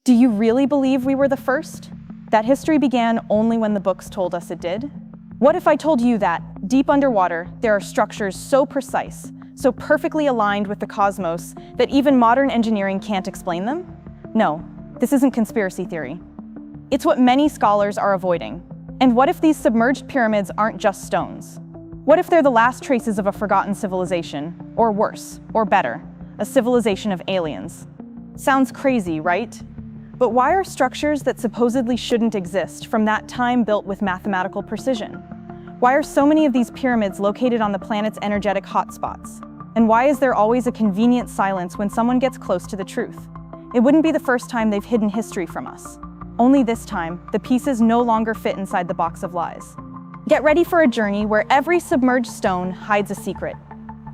Do you really believe we were the first? That history began only when the books told us it did? What if I told you that, deep underwater, there are structures so precise, so perfectly aligned with the cosmos, that even modern engineering can't explain them? No, this isn't conspiracy theory. It's what many scholars are avoiding. And what if these submerged pyramids aren't just stones? What if they're the last traces of a forgotten civilization, or worse, or better, a civilization of aliens? Sounds crazy, right? But why are structures that supposedly shouldn't exist from that time built with mathematical precision? Why are so many of these pyramids located on the planet's energetic hotspots? And why is there always a convenient silence when someone gets close to the truth? It wouldn't be the first time they've hidden history from us. Only this time, the pieces no longer fit inside the box of lies. Get ready for a journey where every submerged stone hides a secret.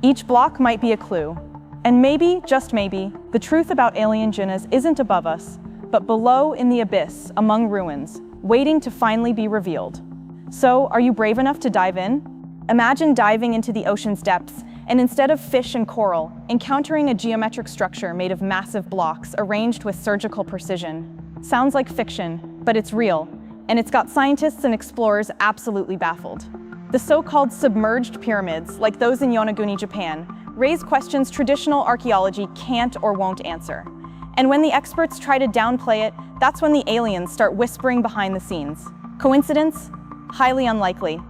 Each block might be a clue. And maybe, just maybe, the truth about alien jinnahs isn't above us, but below in the abyss, among ruins, waiting to finally be revealed. So, are you brave enough to dive in? Imagine diving into the ocean's depths, and instead of fish and coral, encountering a geometric structure made of massive blocks arranged with surgical precision. Sounds like fiction, but it's real, and it's got scientists and explorers absolutely baffled. The so-called submerged pyramids, like those in Yonaguni, Japan, raise questions traditional archaeology can't or won't answer. And when the experts try to downplay it, that's when the aliens start whispering behind the scenes. Coincidence? Highly unlikely.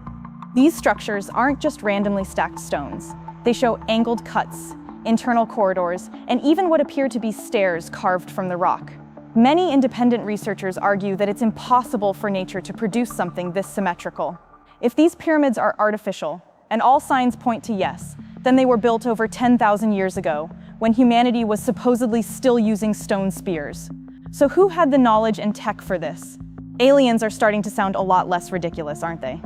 These structures aren't just randomly stacked stones. They show angled cuts, internal corridors, and even what appear to be stairs carved from the rock. Many independent researchers argue that it's impossible for nature to produce something this symmetrical. If these pyramids are artificial, and all signs point to yes, then they were built over 10,000 years ago, when humanity was supposedly still using stone spears. So who had the knowledge and tech for this? Aliens are starting to sound a lot less ridiculous, aren't they?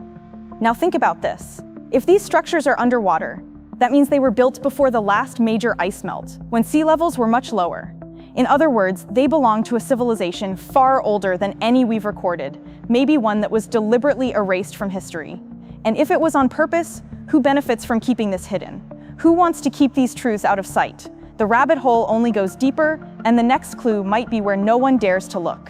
Now think about this. If these structures are underwater, that means they were built before the last major ice melt, when sea levels were much lower. In other words, they belong to a civilization far older than any we've recorded, maybe one that was deliberately erased from history. And if it was on purpose, who benefits from keeping this hidden? Who wants to keep these truths out of sight? The rabbit hole only goes deeper, and the next clue might be where no one dares to look.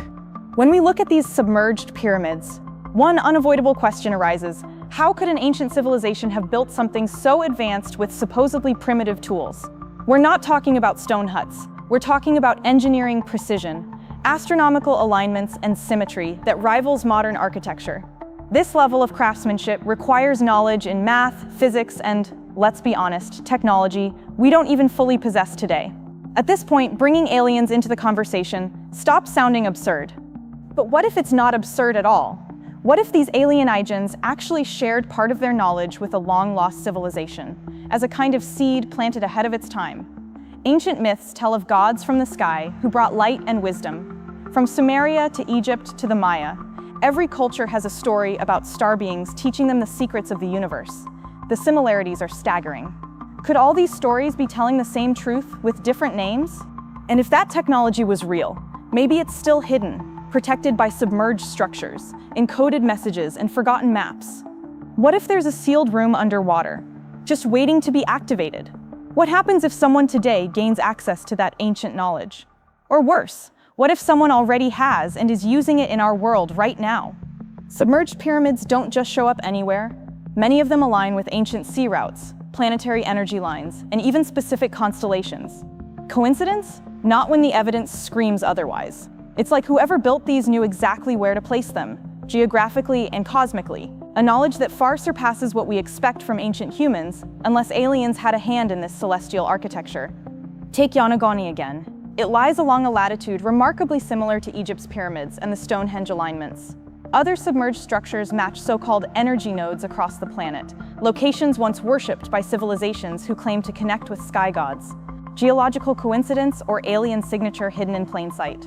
When we look at these submerged pyramids, one unavoidable question arises: how could an ancient civilization have built something so advanced with supposedly primitive tools? We're not talking about stone huts. We're talking about engineering precision, astronomical alignments, and symmetry that rivals modern architecture. This level of craftsmanship requires knowledge in math, physics, and, let's be honest, technology we don't even fully possess today. At this point, bringing aliens into the conversation stops sounding absurd. But what if it's not absurd at all? What if these alien Ijins actually shared part of their knowledge with a long-lost civilization, as a kind of seed planted ahead of its time? Ancient myths tell of gods from the sky who brought light and wisdom. From Sumeria to Egypt to the Maya, every culture has a story about star beings teaching them the secrets of the universe. The similarities are staggering. Could all these stories be telling the same truth with different names? And if that technology was real, maybe it's still hidden, protected by submerged structures, encoded messages, and forgotten maps. What if there's a sealed room underwater, just waiting to be activated? What happens if someone today gains access to that ancient knowledge? Or worse, what if someone already has and is using it in our world right now? Submerged pyramids don't just show up anywhere. Many of them align with ancient sea routes, planetary energy lines, and even specific constellations. Coincidence? Not when the evidence screams otherwise. It's like whoever built these knew exactly where to place them, geographically and cosmically, a knowledge that far surpasses what we expect from ancient humans, unless aliens had a hand in this celestial architecture. Take Yonaguni again. It lies along a latitude remarkably similar to Egypt's pyramids and the Stonehenge alignments. Other submerged structures match so-called energy nodes across the planet, locations once worshipped by civilizations who claim to connect with sky gods. Geological coincidence or alien signature hidden in plain sight?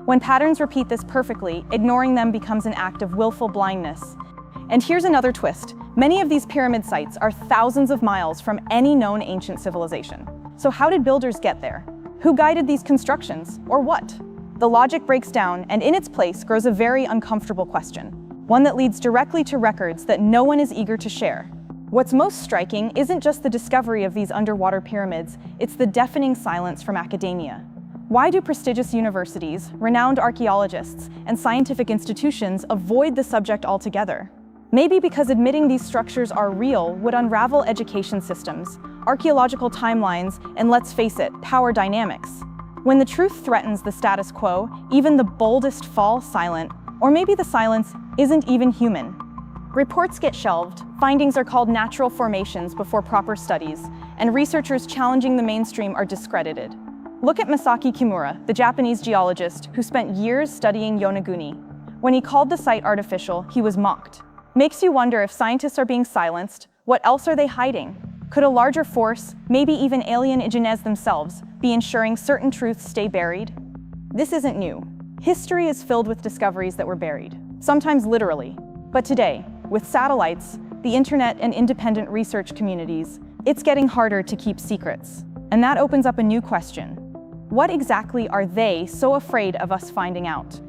When patterns repeat this perfectly, ignoring them becomes an act of willful blindness. And here's another twist. Many of these pyramid sites are thousands of miles from any known ancient civilization. So how did builders get there? Who guided these constructions, or what? The logic breaks down, and in its place grows a very uncomfortable question, one that leads directly to records that no one is eager to share. What's most striking isn't just the discovery of these underwater pyramids, it's the deafening silence from academia. Why do prestigious universities, renowned archaeologists, and scientific institutions avoid the subject altogether? Maybe because admitting these structures are real would unravel education systems, archaeological timelines, and let's face it, power dynamics. When the truth threatens the status quo, even the boldest fall silent, or maybe the silence isn't even human. Reports get shelved, findings are called natural formations before proper studies, and researchers challenging the mainstream are discredited. Look at Masaki Kimura, the Japanese geologist who spent years studying Yonaguni. When he called the site artificial, he was mocked. Makes you wonder if scientists are being silenced, what else are they hiding? Could a larger force, maybe even alien indigenes themselves, be ensuring certain truths stay buried? This isn't new. History is filled with discoveries that were buried, sometimes literally. But today, with satellites, the internet, and independent research communities, it's getting harder to keep secrets. And that opens up a new question. What exactly are they so afraid of us finding out?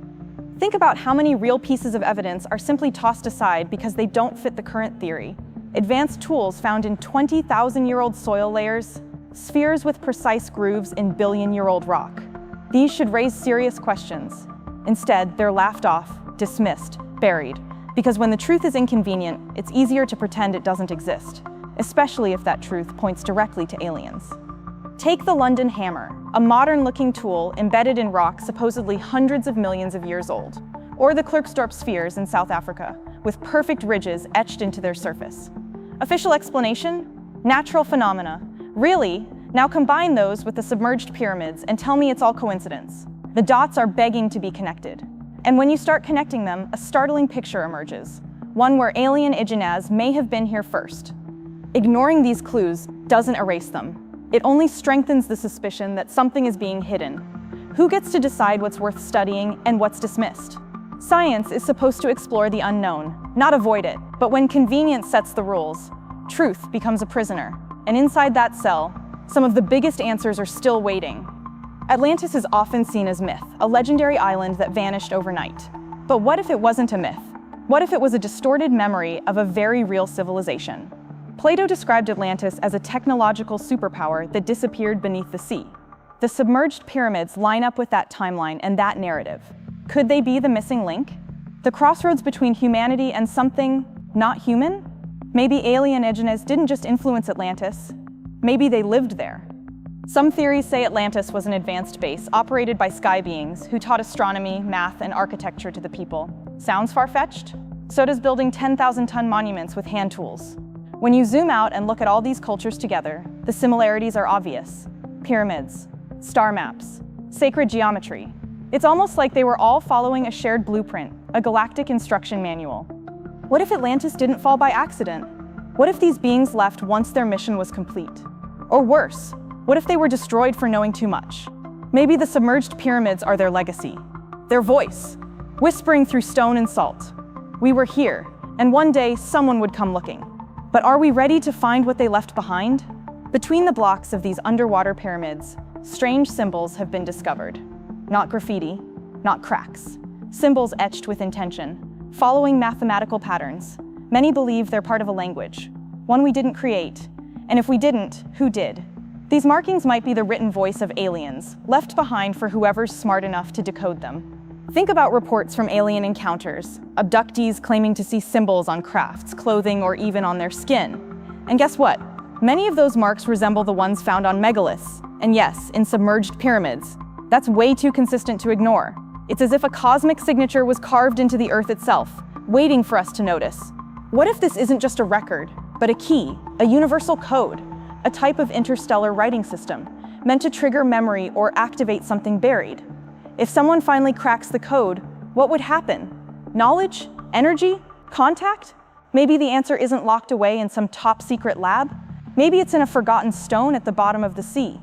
Think about how many real pieces of evidence are simply tossed aside because they don't fit the current theory. Advanced tools found in 20,000-year-old soil layers, spheres with precise grooves in billion-year-old rock. These should raise serious questions. Instead, they're laughed off, dismissed, buried. Because when the truth is inconvenient, it's easier to pretend it doesn't exist, especially if that truth points directly to aliens. Take the London hammer, a modern-looking tool embedded in rock supposedly hundreds of millions of years old, or the Klerksdorp spheres in South Africa, with perfect ridges etched into their surface. Official explanation? Natural phenomena. Really? Now combine those with the submerged pyramids and tell me it's all coincidence. The dots are begging to be connected. And when you start connecting them, a startling picture emerges, one where alien indigenes may have been here first. Ignoring these clues doesn't erase them. It only strengthens the suspicion that something is being hidden. Who gets to decide what's worth studying and what's dismissed? Science is supposed to explore the unknown, not avoid it. But when convenience sets the rules, truth becomes a prisoner. And inside that cell, some of the biggest answers are still waiting. Atlantis is often seen as myth, a legendary island that vanished overnight. But what if it wasn't a myth? What if it was a distorted memory of a very real civilization? Plato described Atlantis as a technological superpower that disappeared beneath the sea. The submerged pyramids line up with that timeline and that narrative. Could they be the missing link? The crossroads between humanity and something not human? Maybe alien indigenes didn't just influence Atlantis. Maybe they lived there. Some theories say Atlantis was an advanced base operated by sky beings who taught astronomy, math, and architecture to the people. Sounds far-fetched? So does building 10,000-ton monuments with hand tools. When you zoom out and look at all these cultures together, the similarities are obvious. Pyramids, star maps, sacred geometry. It's almost like they were all following a shared blueprint, a galactic instruction manual. What if Atlantis didn't fall by accident? What if these beings left once their mission was complete? Or worse, what if they were destroyed for knowing too much? Maybe the submerged pyramids are their legacy, their voice, whispering through stone and salt. We were here, and one day someone would come looking. But are we ready to find what they left behind? Between the blocks of these underwater pyramids, strange symbols have been discovered. Not graffiti, not cracks. Symbols etched with intention, following mathematical patterns. Many believe they're part of a language, one we didn't create. And if we didn't, who did? These markings might be the written voice of aliens, left behind for whoever's smart enough to decode them. Think about reports from alien encounters, abductees claiming to see symbols on crafts, clothing, or even on their skin. And guess what? Many of those marks resemble the ones found on megaliths, and yes, in submerged pyramids. That's way too consistent to ignore. It's as if a cosmic signature was carved into the earth itself, waiting for us to notice. What if this isn't just a record, but a key, a universal code, a type of interstellar writing system, meant to trigger memory or activate something buried? If someone finally cracks the code, what would happen? Knowledge? Energy? Contact? Maybe the answer isn't locked away in some top-secret lab. Maybe it's in a forgotten stone at the bottom of the sea.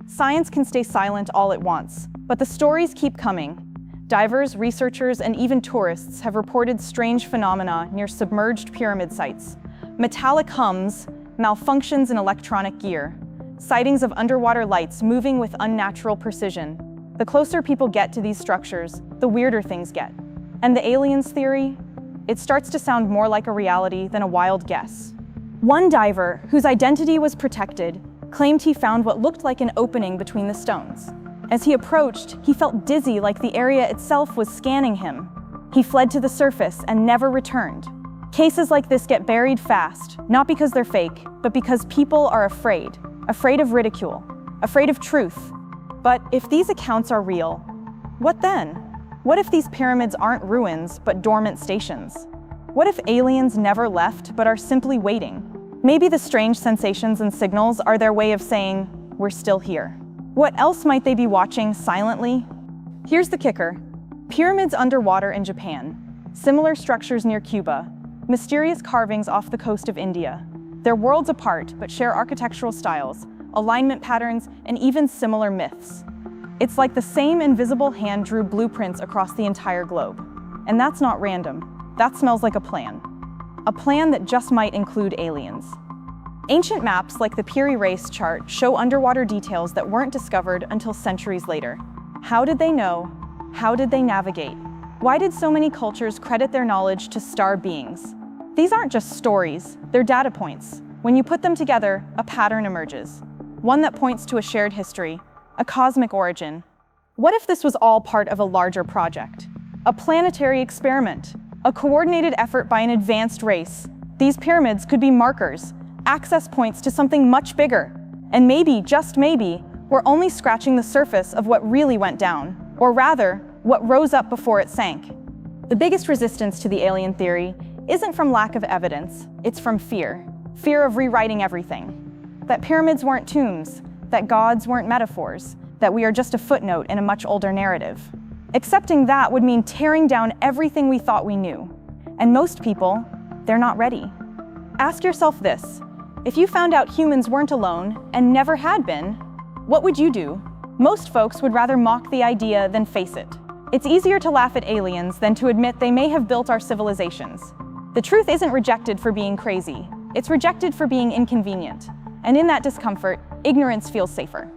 Science can stay silent all it wants, but the stories keep coming. Divers, researchers, and even tourists have reported strange phenomena near submerged pyramid sites. Metallic hums, malfunctions in electronic gear, sightings of underwater lights moving with unnatural precision. The closer people get to these structures, the weirder things get. And the aliens theory? It starts to sound more like a reality than a wild guess. One diver, whose identity was protected, claimed he found what looked like an opening between the stones. As he approached, he felt dizzy, like the area itself was scanning him. He fled to the surface and never returned. Cases like this get buried fast, not because they're fake, but because people are afraid. Afraid of ridicule, afraid of truth. But if these accounts are real, what then? What if these pyramids aren't ruins, but dormant stations? What if aliens never left, but are simply waiting? Maybe the strange sensations and signals are their way of saying, we're still here. What else might they be watching silently? Here's the kicker. Pyramids underwater in Japan, similar structures near Cuba, mysterious carvings off the coast of India. They're worlds apart, but share architectural styles, alignment patterns, and even similar myths. It's like the same invisible hand drew blueprints across the entire globe. And that's not random. That smells like a plan. A plan that just might include aliens. Ancient maps like the Piri Reis chart show underwater details that weren't discovered until centuries later. How did they know? How did they navigate? Why did so many cultures credit their knowledge to star beings? These aren't just stories, they're data points. When you put them together, a pattern emerges. One that points to a shared history, a cosmic origin. What if this was all part of a larger project? A planetary experiment, a coordinated effort by an advanced race. These pyramids could be markers, access points to something much bigger. And maybe, just maybe, we're only scratching the surface of what really went down, or rather, what rose up before it sank. The biggest resistance to the alien theory isn't from lack of evidence, it's from fear. Fear of rewriting everything. That pyramids weren't tombs, that gods weren't metaphors, that we are just a footnote in a much older narrative. Accepting that would mean tearing down everything we thought we knew. And most people, they're not ready. Ask yourself this. If you found out humans weren't alone and never had been, what would you do? Most folks would rather mock the idea than face it. It's easier to laugh at aliens than to admit they may have built our civilizations. The truth isn't rejected for being crazy. It's rejected for being inconvenient. And in that discomfort, ignorance feels safer.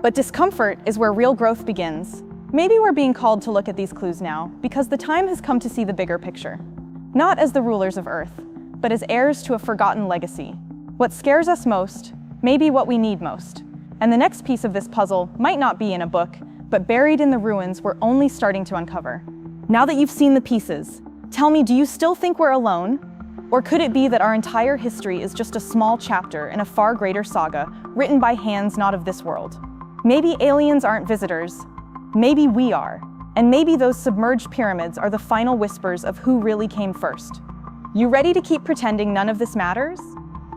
But discomfort is where real growth begins. Maybe we're being called to look at these clues now because the time has come to see the bigger picture. Not as the rulers of Earth, but as heirs to a forgotten legacy. What scares us most may be what we need most. And the next piece of this puzzle might not be in a book, but buried in the ruins we're only starting to uncover. Now that you've seen the pieces, tell me, do you still think we're alone? Or could it be that our entire history is just a small chapter in a far greater saga written by hands not of this world? Maybe aliens aren't visitors. Maybe we are. And maybe those submerged pyramids are the final whispers of who really came first. You ready to keep pretending none of this matters?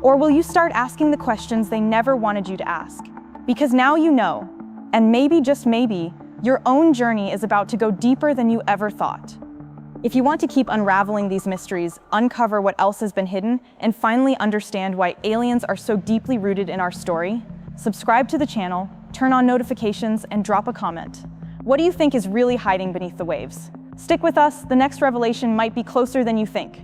Or will you start asking the questions they never wanted you to ask? Because now you know, and maybe, just maybe, your own journey is about to go deeper than you ever thought. If you want to keep unraveling these mysteries, uncover what else has been hidden, and finally understand why aliens are so deeply rooted in our story, subscribe to the channel, turn on notifications, and drop a comment. What do you think is really hiding beneath the waves? Stick with us, the next revelation might be closer than you think.